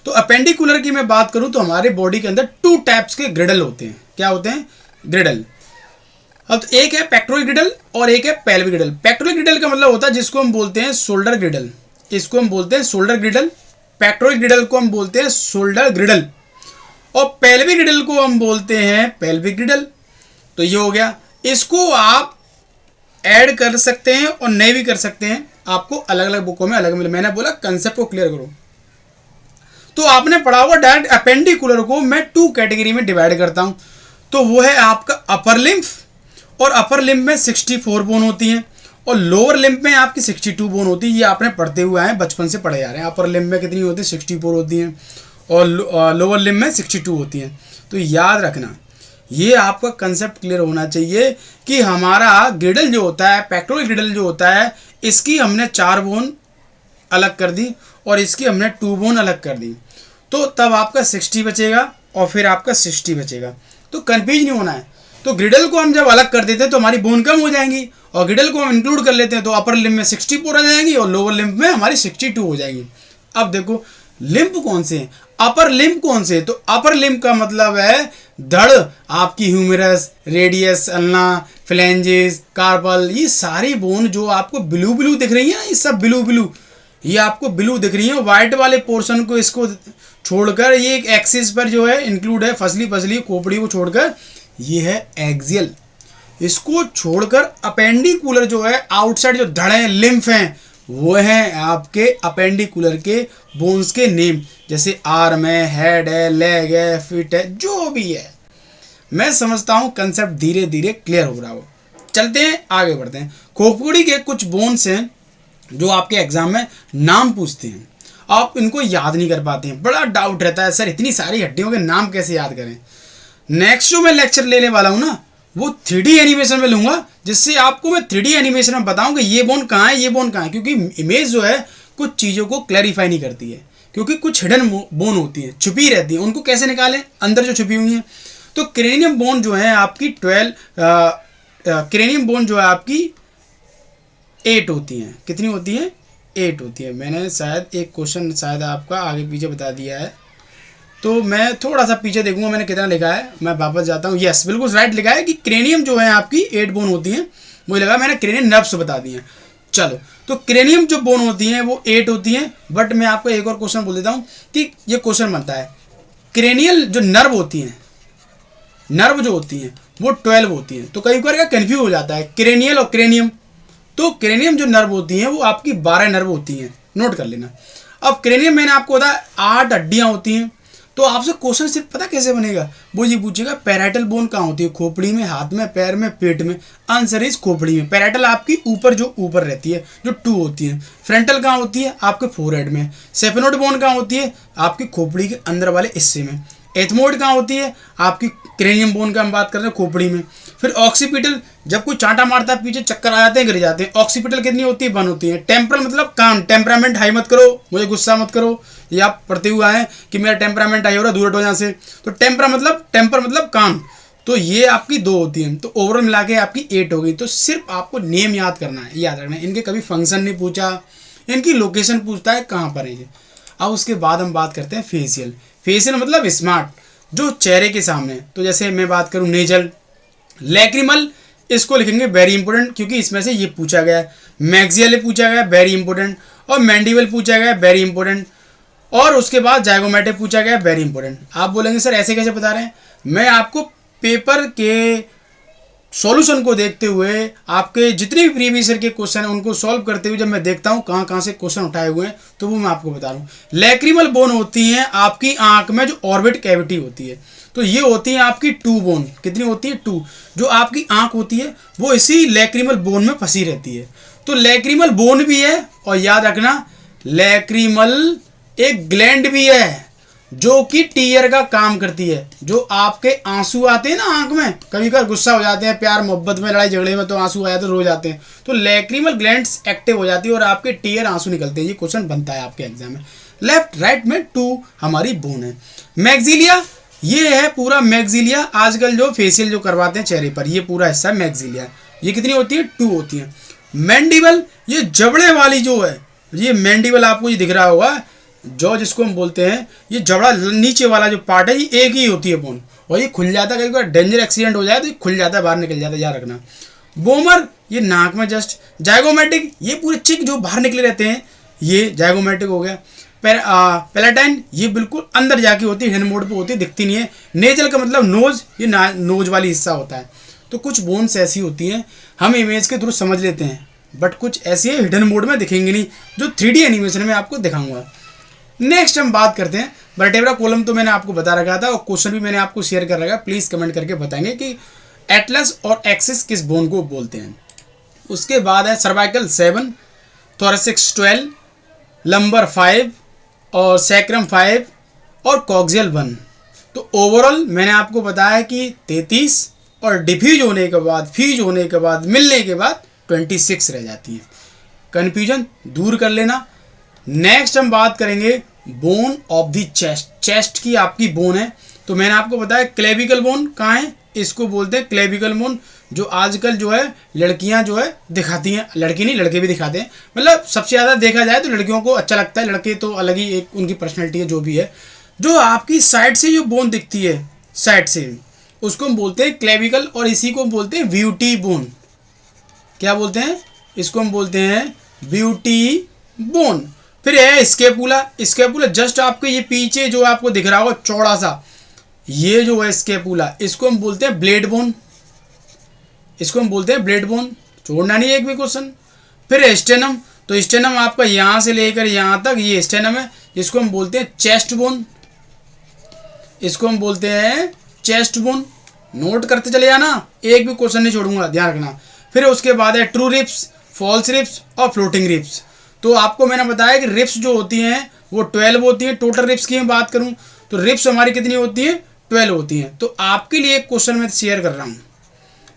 तो अपेंडिकुलर की मैं बात करूं तो हमारे बॉडी के अंदर 2 टाइप्स के ग्रिडल होते हैं। क्या होते हैं? ग्रिडल। अब तो एक है पेक्टोरल ग्रिडल और एक है पेल्विक ग्रिडल। पेक्टोरल ग्रिडल का मतलब होता है जिसको हम बोलते हैं शोल्डर ग्रिडल, इसको हम बोलते हैं शोल्डर ग्रिडल। पेक्टोरल ग्रिडल को हम बोलते हैं शोल्डर ग्रिडल और पेल्विक ग्रिडल को हम बोलते हैं पेल्विक ग्रिडल। तो ये हो गया। इसको आप ऐड कर सकते हैं और नहीं भी कर सकते हैं, आपको अलग अलग बुकों में अलग मिले। मैंने बोला कंसेप्ट को क्लियर करो। तो आपने पढ़ा हुआ डायरेक्ट अपेंडिकुलर को मैं 2 कैटेगरी में डिवाइड करता हूं। तो वो है आपका अपर लिम्फ, और अपर लिम्फ में 64 बोन होती हैं और लोअर लिम्फ में आपकी 62 बोन होती है। ये आपने पढ़ते हुए आए, बचपन से पढ़े जा रहे हैं। अपर लिम्फ में कितनी होती है? 64 होती हैं और लोअर लिम्फ में 62 होती हैं। तो याद रखना, ये आपका कंसेप्ट क्लियर होना चाहिए कि हमारा ग्रिडल जो होता है, पेक्टोरल ग्रिडल जो होता है, इसकी हमने 4 बोन अलग कर दी और इसकी हमने 2 बोन अलग कर दी। तो तब आपका 60 बचेगा और फिर आपका 60 बचेगा। तो कंफ्यूज नहीं होना है। तो ग्रिडल को हम जब अलग कर देते हैं तो हमारी बोन कम हो जाएंगी, और ग्रिडल को हम इंक्लूड कर लेते हैं तो अपर लिम्फ में 64 आ जाएंगी और लोअर लिम्फ में हमारी 62 हो जाएगी। अब देखो लिम्फ कौन से हैं, अपर लिम्फ कौन से? तो अपर लिम्फ का मतलब है धड़, आपकी humerus, radius, ulna, phalanges, carpal, ये सारी बोन जो आपको ब्लू ब्लू दिख रही है ना, ये सब ब्लू ब्लू, ये आपको ब्लू दिख रही है। व्हाइट वाले पोर्शन को इसको छोड़कर, ये एक एक्सिस पर जो है इंक्लूड है, फसली फसली खोपड़ी को छोड़कर ये है एक्सियल। इसको छोड़कर अपेंडिकुलर जो है, आउटसाइड जो धड़ है, लिम्फ हैं, वो हैं आपके अपेंडिकुलर के बोन्स के नेम। जैसे आर्म है, हेड है, लेग है, फिट है, जो भी है। मैं समझता हूँ कंसेप्ट धीरे धीरे क्लियर हो रहा हो। चलते हैं आगे बढ़ते हैं। खोपड़ी के कुछ बोन्स हैं जो आपके एग्जाम में नाम पूछते हैं, आप इनको याद नहीं कर पाते हैं, बड़ा डाउट रहता है सर इतनी सारी हड्डियों के नाम कैसे याद करें। नेक्स्ट जो मैं लेक्चर लेने वाला हूँ ना, वो 3D एनिमेशन में लूँगा, जिससे आपको मैं 3D एनिमेशन में बताऊँ कि ये बोन कहाँ है, ये बोन कहाँ है। क्योंकि इमेज जो है कुछ चीज़ों को क्लैरिफाई नहीं करती है, क्योंकि कुछ हिडन बोन होती हैं, छुपी रहती हैं, उनको कैसे निकालें अंदर जो छुपी हुई हैं। तो क्रेनियम बोन जो है आपकी 12, क्रेनियम बोन जो है आपकी 8 होती हैं। कितनी होती हैं? 8 होती है। मैंने शायद एक क्वेश्चन शायद आपका आगे पीछे बता दिया है, तो मैं थोड़ा सा पीछे देखूंगा मैंने कितना लिखा है, मैं वापस जाता हूँ। यस, बिल्कुल राइट लिखा है कि क्रेनियम जो है आपकी 8 बोन होती हैं। मुझे लगा मैंने क्रेनियम नर्व्स बता दिए हैं। चलो, तो क्रेनियम जो बोन होती हैं वो 8 होती हैं। बट मैं आपको एक और क्वेश्चन बोल देता हूँ कि ये क्वेश्चन बनता है, क्रेनियल जो नर्व होती हैं, नर्व जो होती हैं वो 12 होती हैं। तो कई बार क्या कन्फ्यूज हो जाता है क्रेनियल और क्रेनियम। तो क्रेनियम जो नर्व होती हैं वो आपकी 12 नर्व होती हैं, नोट कर लेना। अब क्रेनियम मैंने आपको बताया 8 हड्डियाँ होती हैं। तो आपसे क्वेश्चन सिर्फ पता कैसे बनेगा, वो ये पूछेगा पैराइटल बोन कहाँ होती है? खोपड़ी में, हाथ में, पैर में, पेट में। आंसर इज खोपड़ी में। पैराइटल आपकी ऊपर जो ऊपर रहती है, जो 2 होती है। फ्रंटल कहाँ होती है? आपके फोरहेड में। सेफेनोइड बोन कहाँ होती है? आपकी खोपड़ी के अंदर वाले हिस्से में। एथमोइड कहाँ होती है? आपकी क्रेनियम बोन का हम बात कर रहे हैं, खोपड़ी में। फिर ऑक्सीपिटल, जब कोई चांटा मारता है पीछे चक्कर आ जाते हैं, गिर जाते हैं। ऑक्सीपिटल कितनी होती है? 1 होती है। टेम्परल मतलब काम, टेम्परामेंट हाई मत करो, मुझे गुस्सा मत करो, ये आप पढ़ते हुए आए कि मेरा टेम्परामेंट हाई हो रहा है, दूर हटो यहाँ से। तो टेम्पर मतलब काम। तो ये आपकी 2 होती हैं। तो ओवरऑल मिला के आपकी 8 हो गई। तो सिर्फ आपको नेम याद करना है, याद रखना है। इनके कभी फंक्शन नहीं पूछा, इनकी लोकेशन पूछता है कहाँ पर है ये। अब उसके बाद हम बात करते हैं फेशियल। फेशियल मतलब स्मार्ट, जो चेहरे के सामने। तो जैसे मैं बात करूँ नेजल, लैक्रिमल, इसको लिखेंगे वेरी इंपॉर्टेंट, क्योंकि इसमें से ये पूछा गया है। मैक्सियल पूछा गया, वेरी इंपॉर्टेंट। और मैंडिबल पूछा गया, वेरी इंपॉर्टेंट। और उसके बाद जाइगोमेटिव पूछा गया, वेरी इंपॉर्टेंट। आप बोलेंगे सर ऐसे कैसे बता रहे हैं? मैं आपको पेपर के सॉल्यूशन को देखते हुए, आपके जितने भी प्रीवियस ईयर के क्वेश्चन हैं उनको सॉल्व करते हुए जब मैं देखता हूँ कहाँ कहाँ से क्वेश्चन उठाए हुए हैं, तो वो मैं आपको बता रहा हूँ। लैक्रिमल बोन होती हैं आपकी आंख में, जो ऑर्बिट कैविटी होती है। तो ये होती है आपकी 2 बोन। कितनी होती है? 2। जो आपकी आंख होती है वो इसी लैक्रिमल बोन में फंसी रहती है। तो लैक्रिमल बोन भी है, और याद रखना लैक्रिमल एक ग्लैंड भी है जो कि टीयर का काम करती है। जो आपके आंसू आते हैं ना आंख में, कभी कभी गुस्सा हो जाते हैं, प्यार मोहब्बत में, लड़ाई झगड़े में, तो आंसू आ जाते हैं, रो जाते हैं, तो लैक्रिमल ग्लैंड्स एक्टिव हो जाती है और आपके टीयर आंसू निकलते हैं। ये क्वेश्चन बनता है आपके एग्जाम में। लेफ्ट राइट में 2 हमारी बोन है। मैक्सिलिया, ये है पूरा मैक्सिलिया। आजकल जो फेशियल जो करवाते हैं चेहरे पर, ये पूरा हिस्सा मैक्सिलिया। ये कितनी होती है? 2 होती है। मैंडिबल, ये जबड़े वाली जो है, ये मैंडिबल आपको ये दिख रहा होगा, जो जिसको हम बोलते हैं, ये जबड़ा नीचे वाला जो पार्ट है, ये एक ही होती है बोन। और ये खुल जाता है, कई बार डेंजर एक्सीडेंट हो जाए तो ये खुल जाता है, बाहर निकल जाता है, याद रखना। बोमर ये नाक में जस्ट। जाइगोमेटिक ये पूरे चिक जो बाहर निकले रहते हैं, ये जाइगोमेटिक हो गया। पेलाटाइन ये बिल्कुल अंदर जाके होती है, हिडन मोड पे होती है, दिखती नहीं है। नेजल का मतलब नोज, ये नोज वाली हिस्सा होता है। तो कुछ बोन्स ऐसी होती हैं हम इमेज के थ्रू समझ लेते हैं, बट कुछ ऐसी है हिडन मोड में दिखेंगे नहीं, जो 3D एनिमेशन में आपको दिखाऊंगा। नेक्स्ट हम बात करते हैं वर्टेब्रा कॉलम। तो मैंने आपको बता रखा था और क्वेश्चन भी मैंने आपको शेयर कर रखा है, प्लीज़ कमेंट करके बताएंगे कि एटलस और एक्सिस किस बोन को बोलते हैं। उसके बाद है सर्वाइकल 7, थोरेसिक्स 12, लंबर 5 और सैक्रम 5 और कॉक्सियल 1। तो ओवरऑल मैंने आपको बताया कि 33 और डिफ्यूज होने के बाद, फ्यूज होने के बाद, मिलने के बाद 26 रह जाती है। कन्फ्यूजन दूर कर लेना। नेक्स्ट हम बात करेंगे bone of the chest. Chest की आपकी बोन है, तो मैंने आपको बताया क्लेविकल बोन कहाँ है, इसको बोलते हैं क्लेविकल बोन, जो आजकल जो है लड़कियां जो है दिखाती हैं, लड़की नहीं लड़के भी दिखाते हैं, मतलब सबसे ज़्यादा देखा जाए तो लड़कियों को अच्छा लगता है, लड़के तो अलग ही एक उनकी पर्सनैलिटी है जो भी है। जो आपकी साइड से जो बोन दिखती है साइड से, उसको हम बोलते हैं क्लेविकल, और इसी को हम बोलते हैं ब्यूटी बोन। क्या बोलते हैं इसको? हम बोलते हैं ब्यूटी बोन। फिर है स्केपुला। स्केपुला जस्ट आपके ये पीछे जो आपको दिख रहा होगा चौड़ा सा, ये जो है स्केपुला, इसको हम बोलते हैं ब्लेड बोन। इसको हम बोलते हैं ब्लेड बोन, छोड़ना नहीं एक भी क्वेश्चन। फिर स्टेनम। तो स्टेनम आपका यहाँ से लेकर यहाँ तक ये स्टेनम है, इसको हम बोलते हैं चेस्ट बोन। इसको हम बोलते हैं चेस्ट बोन। नोट करते चले जाना, एक भी क्वेश्चन नहीं छोड़ूंगा, ध्यान रखना। फिर उसके बाद है ट्रू रिप्स, फॉल्स रिप्स और फ्लोटिंग रिप्स। तो आपको मैंने बताया कि रिप्स जो होती हैं वो 12 होती हैं। टोटल रिप्स की मैं बात करूं तो रिप्स हमारी कितनी होती हैं? 12 होती हैं। तो आपके लिए एक क्वेश्चन मैं शेयर कर रहा हूं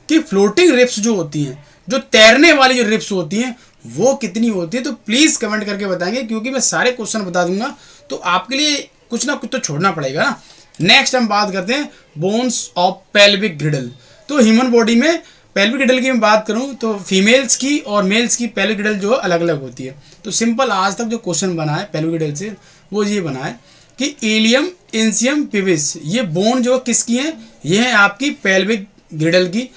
कि फ्लोटिंग रिप्स जो होती हैं, जो तैरने वाली जो रिप्स होती हैं, वो कितनी होती है? तो प्लीज़ कमेंट करके बताएंगे, क्योंकि मैं सारे क्वेश्चन बता दूंगा तो आपके लिए कुछ ना कुछ तो छोड़ना पड़ेगा ना। नेक्स्ट हम बात करते हैं बोन्स ऑफ पेल्विक ग्रिडल। तो ह्यूमन बॉडी में पेल्विक ग्रिडल की मैं बात करूं तो फीमेल्स की और मेल्स की पेल्विक ग्रिडल जो अलग अलग होती है। तो सिंपल आज तक जो क्वेश्चन बना है पेल्विक ग्रिडल से वो ये बना है कि इलियम इंसियम पिविस, ये बोन जो किसकी है? ये है आपकी पेल्विक ग्रिडल की,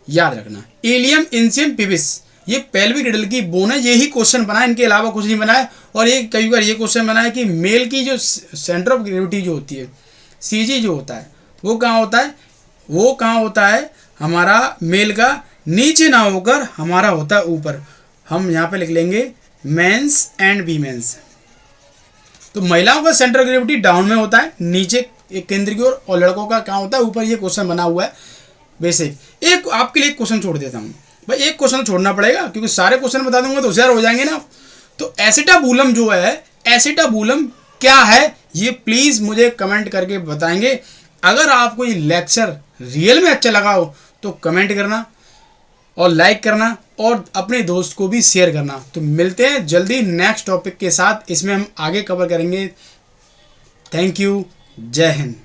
याद रखना। इलियम इंसियम पिविस ये पेल्विक ग्रिडल की बोन है। यही क्वेश्चन बना है, इनके अलावा कुछ नहीं बना है। और ये कई बार ये क्वेश्चन बना है कि मेल की जो सेंटर ऑफ ग्रेविटी जो होती है, सीजी जो होता है, वो कहाँ होता है? वो कहाँ होता है? हमारा मेल का नीचे ना होकर हमारा होता है ऊपर। हम यहाँ पे लिख लेंगे मेंस एंड वीमेंस। तो महिलाओं का सेंटर ऑफ ग्रेविटी डाउन में होता है, नीचे एक केंद्र की ओर, और लड़कों का कहाँ होता है? ऊपर। ये क्वेश्चन बना हुआ है बेसिक। एक आपके लिए क्वेश्चन छोड़ देता हूँ भाई, एक क्वेश्चन छोड़ना पड़ेगा क्योंकि सारे क्वेश्चन बता दूंगा तो होशियार हो जाएंगे ना। तो एसिटाबुलम जो है, एसिटाबुलम क्या है ये प्लीज़ मुझे कमेंट करके बताएंगे। अगर आपको ये लेक्चर रियल में अच्छा लगा हो तो कमेंट करना और लाइक करना और अपने दोस्त को भी शेयर करना। तो मिलते हैं जल्दी नेक्स्ट टॉपिक के साथ, इसमें हम आगे कवर करेंगे। थैंक यू, जय हिंद।